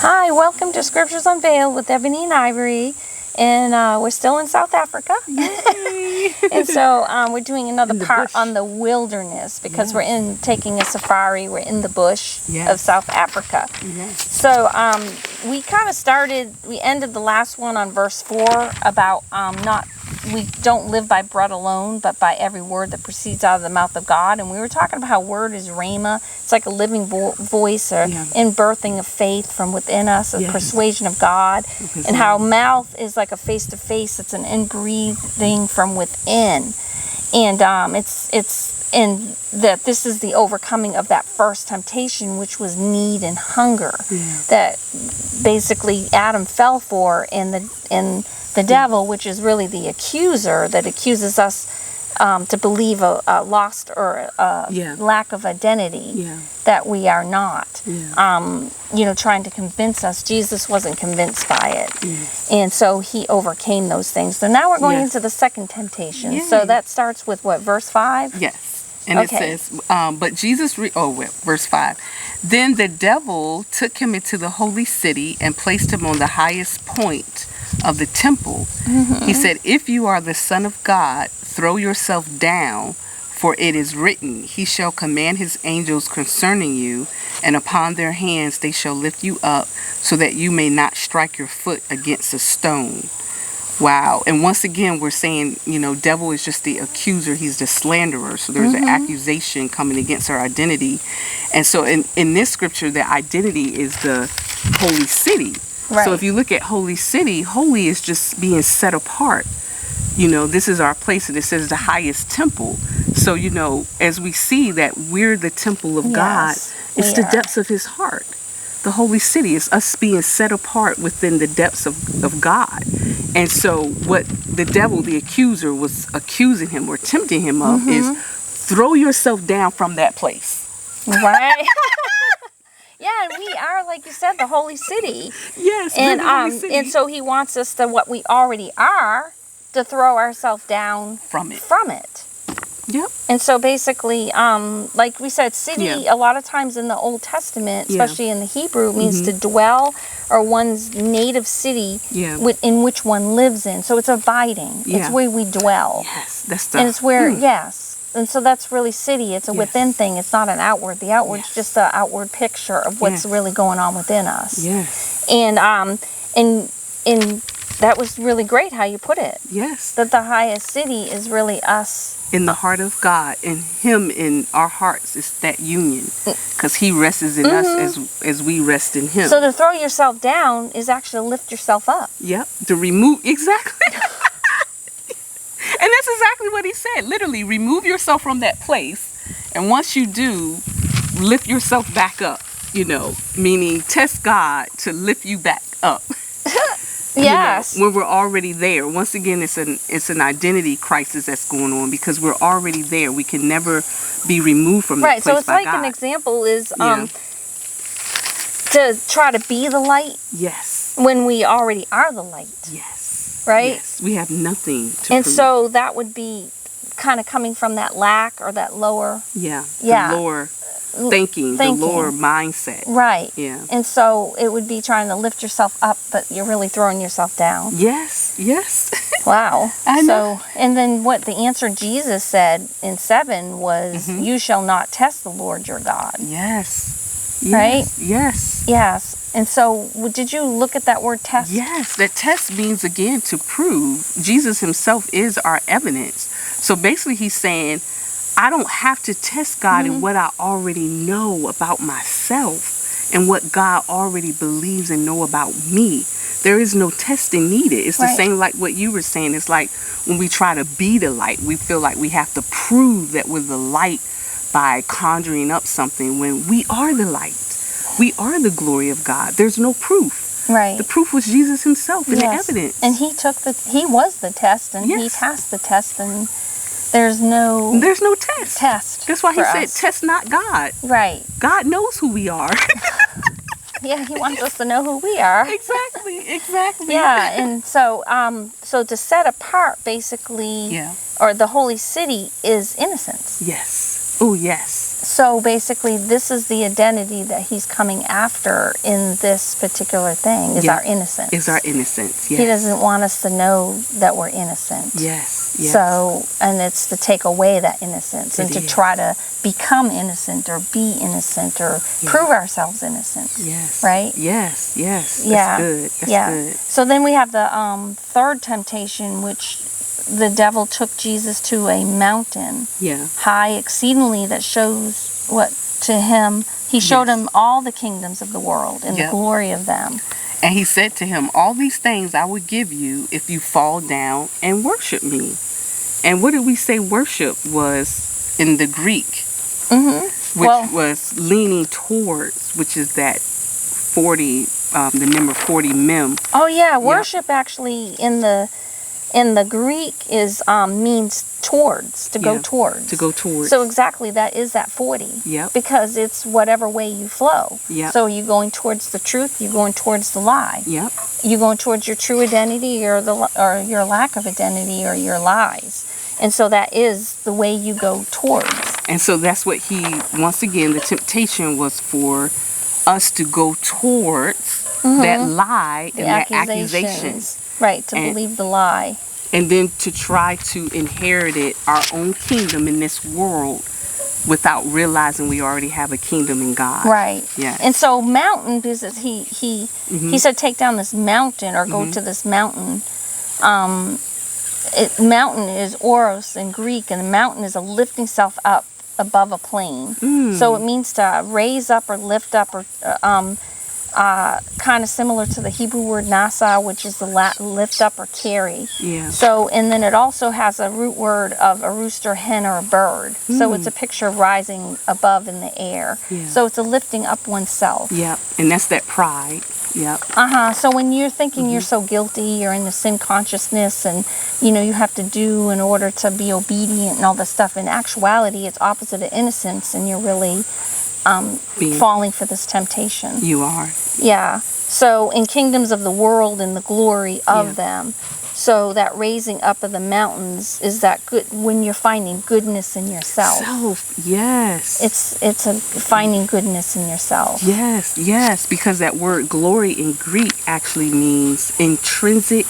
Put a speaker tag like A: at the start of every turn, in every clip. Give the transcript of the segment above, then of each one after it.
A: Hi, welcome to Scriptures Unveiled with Ebony and Ivory, and we're still in South Africa. And so we're doing another part
B: bush.
A: on the wilderness because we're taking a safari. We're in the bush of South Africa. So we kind of we ended the last one on verse 4 about we don't live by bread alone, but by every word that proceeds out of the mouth of God. And we were talking about how word is rhema. It's like a living voice or inbirthing of faith from within us, a persuasion of God. And how mouth is like a face-to-face. It's an inbreathing from within. And it's in that this is the overcoming of that first temptation, which was need and hunger, that basically Adam fell for, and the devil, which is really the accuser that accuses us to believe a lost or lack of identity, that we are not. Trying to convince us. Jesus wasn't convinced by it. And so he overcame those things. So now we're going into the second temptation. So that starts with what, verse 5?
B: Yes. And it says, but Jesus, verse 5. Then the devil took him into the holy city and placed him on the highest point of the temple. He said, if you are the Son of God, throw yourself down, for it is written, he shall command his angels concerning you, and upon their hands they shall lift you up, so that you may not strike your foot against a stone. Wow. And once again, we're saying, devil is just the accuser. He's the slanderer. So there's an accusation coming against our identity. And so in this scripture, the identity is the holy city. Right. So if you look at holy city, holy is just being set apart. This is our place, and it says the highest temple. So, as we see that we're the temple of God, it's the depths of his heart. The holy city is us being set apart within the depths of God. And so what the devil, the accuser, was accusing him or tempting him of is throw yourself down from that place.
A: Right. And we are, like you said, the holy city.
B: Yes,
A: and
B: the holy city.
A: And so he wants us to, what we already are, to throw ourselves down from it.
B: Yep.
A: And so basically, like we said, city, a lot of times in the Old Testament, especially in the Hebrew, means to dwell, or one's native city in which one lives in. So it's abiding. It's where we dwell.
B: Yes, that's the...
A: And it's where, and so that's really city. It's a within thing. It's not an outward. The outward's just an outward picture of what's really going on within us.
B: Yes.
A: And that was really great how you put it.
B: Yes.
A: That the highest city is really us.
B: In the heart of God, and him in our hearts is that union. Because he rests in us as we rest in him.
A: So to throw yourself down is actually to lift yourself up.
B: Yep. To remove, exactly. And that's exactly what he said. Literally, remove yourself from that place. And once you do, lift yourself back up. Meaning test God to lift you back up.
A: Yes.
B: When we're already there. Once again, it's an identity crisis that's going on because we're already there. We can never be removed from that place by God. Right. So it's like
A: an example is to try to be the light.
B: Yes.
A: When we already are the light.
B: Yes.
A: Right?
B: Yes. We have nothing to
A: And
B: prove.
A: so that would be kind of coming from that lack or that lower.
B: The lower thinking, the lower mindset.
A: Right.
B: Yeah.
A: And so it would be trying to lift yourself up, but you're really throwing yourself down.
B: Yes. Yes.
A: Wow.
B: I know.
A: So, and then what the answer Jesus said in 7 was, you shall not test the Lord your God.
B: Yes.
A: Right?
B: Yes.
A: Yes. And so did you look at that word test?
B: Yes. That test means, again, to prove. Jesus himself is our evidence. So basically he's saying, I don't have to test God in what I already know about myself and what God already believes and know about me. There is no testing needed. It's the same like what you were saying. It's like when we try to be the light, we feel like we have to prove that we're the light by conjuring up something when we are the light. We are the glory of God. There's no proof.
A: Right.
B: The proof was Jesus himself in the evidence.
A: And he was the test, and he passed the test, and there's no test.
B: That's why he said, test not God.
A: Right.
B: God knows who we are.
A: Yeah, he wants us to know who we are.
B: Exactly.
A: Yeah, and so so to set apart basically or the holy city is innocence.
B: Yes. Oh, yes.
A: So basically, this is the identity that he's coming after in this particular thing, is our innocence.
B: Is our innocence, yes.
A: He doesn't want us to know that we're innocent.
B: Yes, yes.
A: So, and it's to take away that innocence and to try to become innocent or be innocent or prove ourselves innocent.
B: Yes.
A: Right?
B: Yes, yes. That's good. That's good.
A: So then we have the third temptation, which the devil took Jesus to a mountain, high exceedingly, that shows what to him. He showed him all the kingdoms of the world and the glory of them.
B: And he said to him, all these things I would give you if you fall down and worship me. And what did we say worship was in the Greek? Which was leaning towards, which is that 40, the number 40 mem.
A: Oh yeah, worship actually in the Greek is means towards, to go towards.
B: To go towards.
A: So exactly, that is that 40.
B: Yep.
A: Because it's whatever way you flow.
B: Yep.
A: So you're going towards the truth, you're going towards the lie.
B: Yep.
A: You're going towards your true identity or your lack of identity or your lies. And so that is the way you go towards.
B: And so that's what once again, the temptation was for us to go towards that lie and that accusation.
A: Right, to believe the lie.
B: And then to try to inherit our own kingdom in this world without realizing we already have a kingdom in God.
A: Right.
B: Yeah.
A: And so mountain, because he said take down this mountain or go to this mountain. Mountain is oros in Greek, and the mountain is a lifting self up above a plane. So it means to raise up or lift up, or kind of similar to the Hebrew word nasa, which is the lift up or carry.
B: Yeah.
A: So, and then it also has a root word of a rooster, hen, or a bird. So it's a picture of rising above in the air.
B: Yeah.
A: So it's a lifting up oneself.
B: Yep. And that's that pride. Yep.
A: So when you're thinking you're so guilty, you're in the sin consciousness, and you have to do in order to be obedient and all this stuff. In actuality, it's opposite of innocence, and you're really falling for this temptation.
B: You are.
A: Yeah. So in kingdoms of the world and the glory of them. So that raising up of the mountains is that good when you're finding goodness in yourself.
B: Yes.
A: It's a finding goodness in yourself.
B: Yes, yes, because that word glory in Greek actually means intrinsic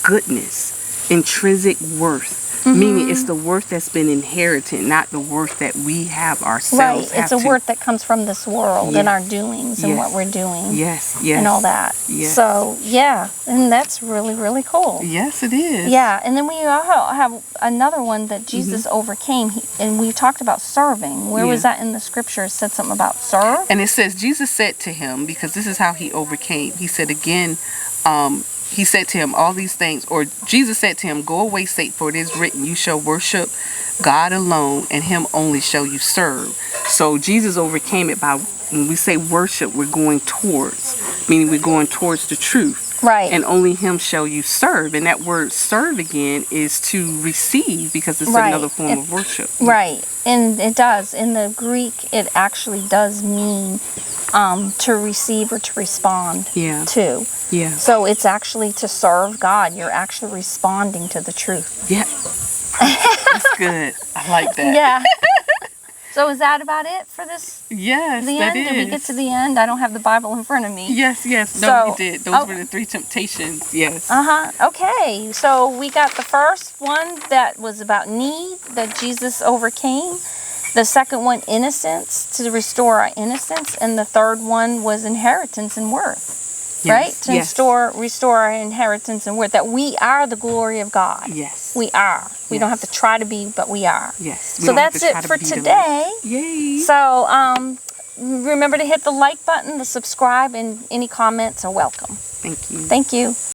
B: goodness, intrinsic worth. Meaning it's the worth that's been inherited, not the worth that we have ourselves.
A: Right. It's a worth that comes from this world and our doings and what we're doing.
B: Yes, yes.
A: And all that.
B: Yes.
A: So, yeah. And that's really, really cool.
B: Yes, it is.
A: Yeah. And then we have another one that Jesus overcame. And we talked about serving. Where was that in the scripture? It said something about serve.
B: And it says, Jesus said to him, because this is how he overcame. He said again, he said to him all these things, or Jesus said to him, go away, Satan, for it is written, you shall worship God alone, and him only shall you serve. So Jesus overcame it by, when we say worship, we're going towards, meaning we're going towards the truth.
A: Right.
B: And only him shall you serve. And that word serve again is to receive, because it's another form of worship.
A: Right. And it does. In the Greek, it actually does mean to receive or to respond to.
B: Yeah.
A: So it's actually to serve God. You're actually responding to the truth.
B: Yeah. That's good. I like that.
A: Yeah. So is that about it for this?
B: Yes,
A: the
B: that
A: end?
B: is.
A: Did we get to the end? I don't have the Bible in front of me.
B: Yes, yes. No, we did. Those were the three temptations. Yes.
A: Okay. So we got the first one that was about need that Jesus overcame. The second one, innocence, to restore our innocence. And the third one was inheritance and worth. Right? To restore our inheritance and worth. That we are the glory of God.
B: Yes.
A: We are. We don't have to try to be, but we are.
B: Yes.
A: So that's it for today.
B: Yay.
A: So remember to hit the like button, the subscribe, and any comments are welcome.
B: Thank you.
A: Thank you.